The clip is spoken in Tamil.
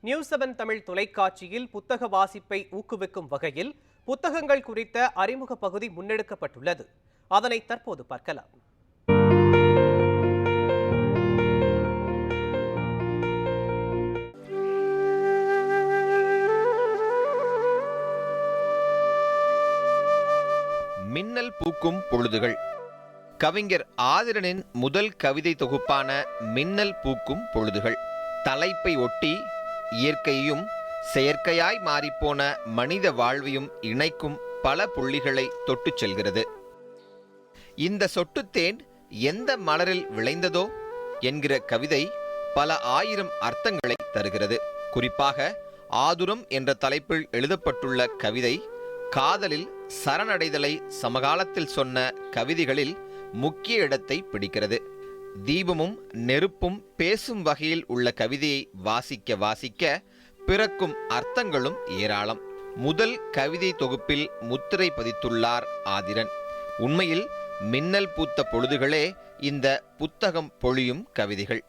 நியூஸ்7 தமிழ் தொலைக்காட்சியில் புத்தக வாசிப்பை ஊக்குவிக்கும் வகையில் புத்தகங்கள் குறித்த அறிமுக பகுதி முன்னெடுக்கப்பட்டுள்ளது. அதனை தற்போது பார்க்கலாம். மின்னல் பூக்கும் பொழுதுகள். கவிஞர் ஆதிரனின் முதல் கவிதை தொகுப்பான மின்னல் பூக்கும் பொழுதுகள் தலைப்பை ஒட்டி இயற்கையையும் செயற்கையாய் மாறிப்போன மனித வாழ்வையும் இணைக்கும் பல புள்ளிகளை தொட்டுச் செல்கிறது. இந்த சொட்டுத்தேன் எந்த மலரில் விளைந்ததோ என்கிற கவிதை பல ஆயிரம் அர்த்தங்களை தருகிறது. குறிப்பாக ஆதுரம் என்ற தலைப்பில் எழுதப்பட்டுள்ள கவிதை காதலில் சரணடைதலை சமகாலத்தில் சொன்ன கவிதைகளில் முக்கிய இடத்தை பிடிக்கிறது. தீபமும் நெருப்பும் பேசும் வகையில் உள்ள கவிதையை வாசிக்க வாசிக்க பிறக்கும் அர்த்தங்களும் ஏராளம். முதல் கவிதை தொகுப்பில் முத்திரை பதித்துள்ளார் ஆதிரன். உண்மையில் மின்னல் பூத்த பொழுதுகளே இந்த புத்தகம் பொழியும் கவிதைகள்.